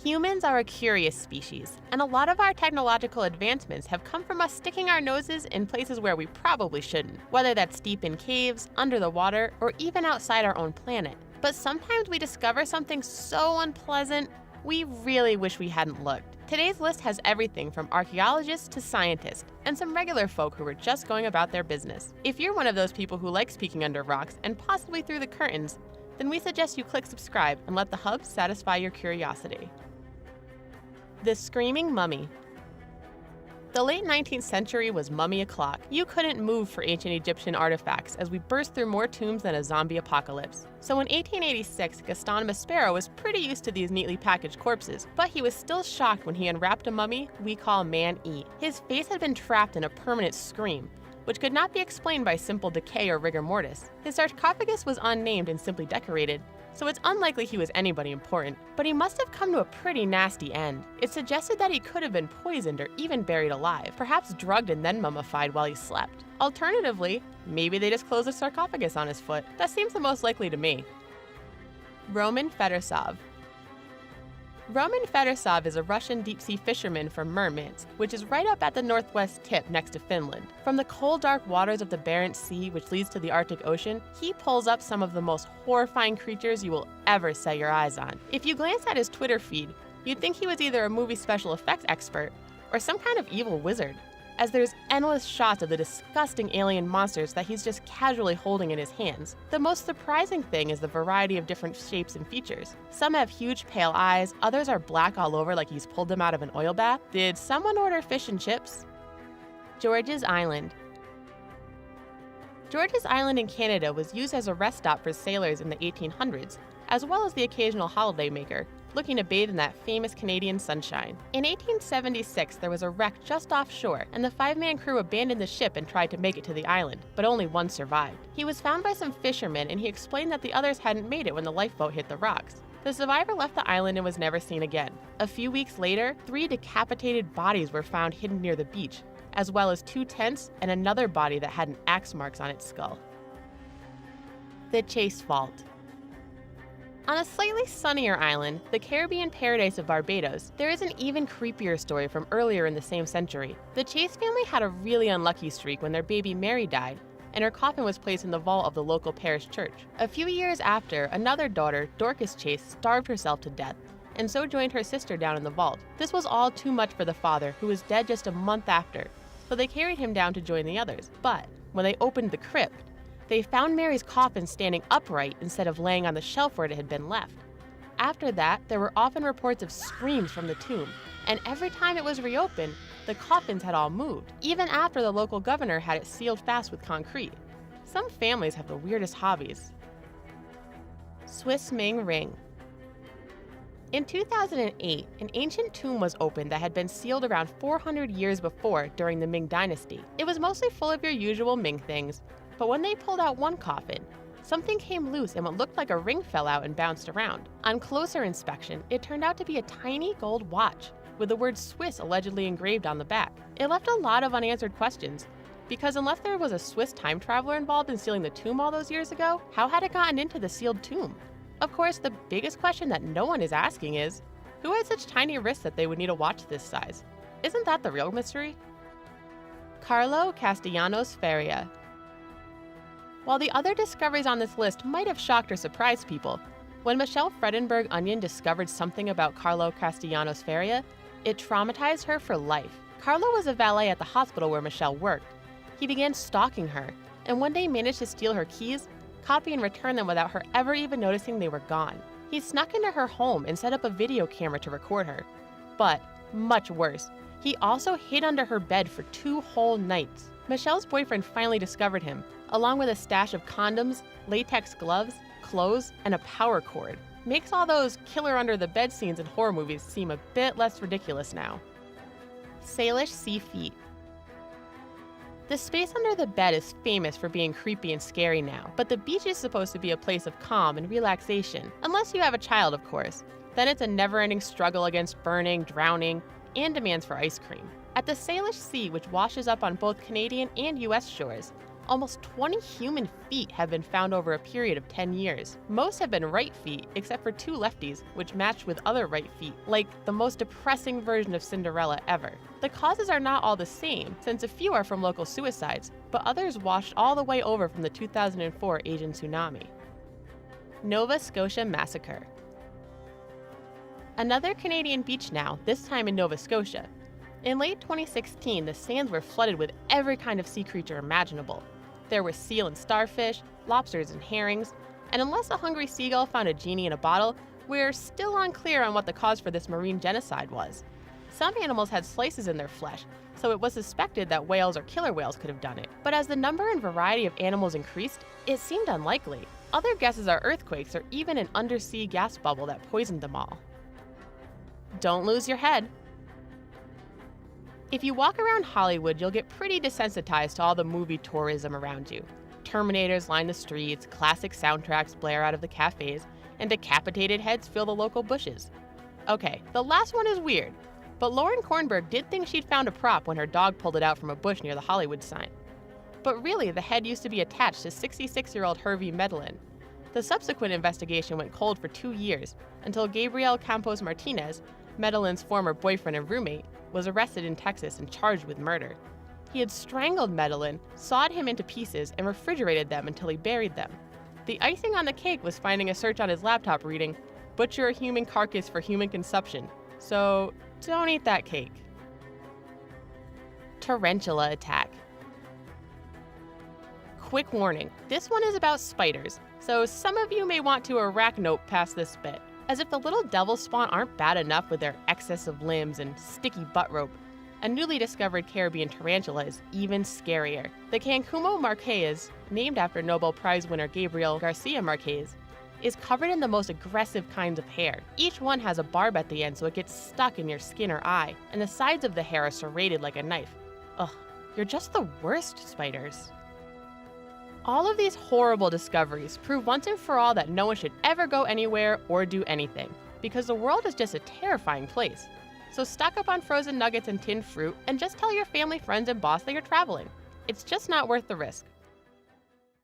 Humans are a curious species, and a lot of our technological advancements have come from us sticking our noses in places where we probably shouldn't, whether that's deep in caves, under the water, or even outside our own planet. But sometimes we discover something so unpleasant, we really wish we hadn't looked. Today's list has everything from archaeologists to scientists, and some regular folk who are just going about their business. If you're one of those people who likes peeking under rocks and possibly through the curtains, then we suggest you click subscribe and let the hub satisfy your curiosity. The Screaming Mummy. The late 19th century was mummy o'clock. You couldn't move for ancient Egyptian artifacts as we burst through more tombs than a zombie apocalypse. So in 1886, Gaston Maspero was pretty used to these neatly packaged corpses, but he was still shocked when he unwrapped a mummy we call Man-E. His face had been trapped in a permanent scream, which could not be explained by simple decay or rigor mortis. His sarcophagus was unnamed and simply decorated, so it's unlikely he was anybody important, but he must have come to a pretty nasty end. It suggested that he could have been poisoned or even buried alive, perhaps drugged and then mummified while he slept. Alternatively, maybe they just closed a sarcophagus on his foot. That seems the most likely to me. Roman Fedosov. Roman Fedosov is a Russian deep-sea fisherman from Murmansk, which is right up at the northwest tip next to Finland. From the cold, dark waters of the Barents Sea, which leads to the Arctic Ocean, he pulls up some of the most horrifying creatures you will ever set your eyes on. If you glance at his Twitter feed, you'd think he was either a movie special effects expert or some kind of evil wizard, as there's endless shots of the disgusting alien monsters that he's just casually holding in his hands. The most surprising thing is the variety of different shapes and features. Some have huge pale eyes, others are black all over like he's pulled them out of an oil bath. Did someone order fish and chips? George's Island. George's Island in Canada was used as a rest stop for sailors in the 1800s, as well as the occasional holidaymaker looking to bathe in that famous Canadian sunshine. In 1876, there was a wreck just offshore, and the 5-man crew abandoned the ship and tried to make it to the island, but only one survived. He was found by some fishermen, and he explained that the others hadn't made it when the lifeboat hit the rocks. The survivor left the island and was never seen again. A few weeks later, 3 decapitated bodies were found hidden near the beach, as well as 2 tents and another body that had axe marks on its skull. The Chase Fault. On a slightly sunnier island, the Caribbean paradise of Barbados, there is an even creepier story from earlier in the same century. The Chase family had a really unlucky streak when their baby Mary died, and her coffin was placed in the vault of the local parish church. A few years after, another daughter, Dorcas Chase, starved herself to death, and so joined her sister down in the vault. This was all too much for the father, who was dead just a month after, so they carried him down to join the others. But when they opened the crypt, they found Mary's coffin standing upright instead of laying on the shelf where it had been left. After that, there were often reports of screams from the tomb, and every time it was reopened, the coffins had all moved, even after the local governor had it sealed fast with concrete. Some families have the weirdest hobbies. Swiss Ming Ring. In 2008, an ancient tomb was opened that had been sealed around 400 years before during the Ming Dynasty. It was mostly full of your usual Ming things, but when they pulled out one coffin, something came loose and what looked like a ring fell out and bounced around. On closer inspection, it turned out to be a tiny gold watch with the word Swiss allegedly engraved on the back. It left a lot of unanswered questions, because unless there was a Swiss time traveler involved in sealing the tomb all those years ago, how had it gotten into the sealed tomb? Of course, the biggest question that no one is asking is, who had such tiny wrists that they would need a watch this size? Isn't that the real mystery? Carlo Castellanos Faria. While the other discoveries on this list might have shocked or surprised people, when Michelle Fredenberg Onion discovered something about Carlo Castellanos Faria, it traumatized her for life. Carlo was a valet at the hospital where Michelle worked. He began stalking her, and one day managed to steal her keys, copy and return them without her ever even noticing they were gone. He snuck into her home and set up a video camera to record her. But, much worse, he also hid under her bed for 2 whole nights. Michelle's boyfriend finally discovered him, along with a stash of condoms, latex gloves, clothes, and a power cord. Makes all those killer under the bed scenes in horror movies seem a bit less ridiculous now. Salish Sea Feet. The space under the bed is famous for being creepy and scary now, but the beach is supposed to be a place of calm and relaxation, unless you have a child, of course. Then it's a never-ending struggle against burning, drowning, and demands for ice cream. At the Salish Sea, which washes up on both Canadian and US shores, Almost 20 human feet have been found over a period of 10 years. Most have been right feet, except for 2 lefties, which matched with other right feet, like the most depressing version of Cinderella ever. The causes are not all the same, since a few are from local suicides, but others washed all the way over from the 2004 Asian tsunami. Nova Scotia Massacre. Another Canadian beach now, this time in Nova Scotia. In late 2016, the sands were flooded with every kind of sea creature imaginable. There were seal and starfish, lobsters and herrings, and unless a hungry seagull found a genie in a bottle, we're still unclear on what the cause for this marine genocide was. Some animals had slices in their flesh, so it was suspected that whales or killer whales could have done it. But as the number and variety of animals increased, it seemed unlikely. Other guesses are earthquakes or even an undersea gas bubble that poisoned them all. Don't lose your head. If you walk around Hollywood, you'll get pretty desensitized to all the movie tourism around you. Terminators line the streets, classic soundtracks blare out of the cafes, and decapitated heads fill the local bushes. Okay, the last one is weird, but Lauren Kornberg did think she'd found a prop when her dog pulled it out from a bush near the Hollywood sign. But really, the head used to be attached to 66-year-old Hervey Medellin. The subsequent investigation went cold for 2 years, until Gabriel Campos Martinez, Medellin's former boyfriend and roommate, was arrested in Texas and charged with murder. He had strangled Medellin, sawed him into pieces, and refrigerated them until he buried them. The icing on the cake was finding a search on his laptop reading, "Butcher a human carcass for human consumption." So don't eat that cake. Tarantula attack. Quick warning, this one is about spiders, so some of you may want to arachnope past this bit. As if the little devil spawn aren't bad enough with their excess of limbs and sticky butt rope, a newly discovered Caribbean tarantula is even scarier. The Cancumo marquez, named after Nobel Prize winner Gabriel Garcia Marquez, is covered in the most aggressive kinds of hair. Each one has a barb at the end so it gets stuck in your skin or eye, and the sides of the hair are serrated like a knife. Ugh, you're just the worst, spiders. All of these horrible discoveries prove once and for all that no one should ever go anywhere or do anything, because the world is just a terrifying place. So stock up on frozen nuggets and tinned fruit, and just tell your family, friends, and boss that you're traveling. It's just not worth the risk.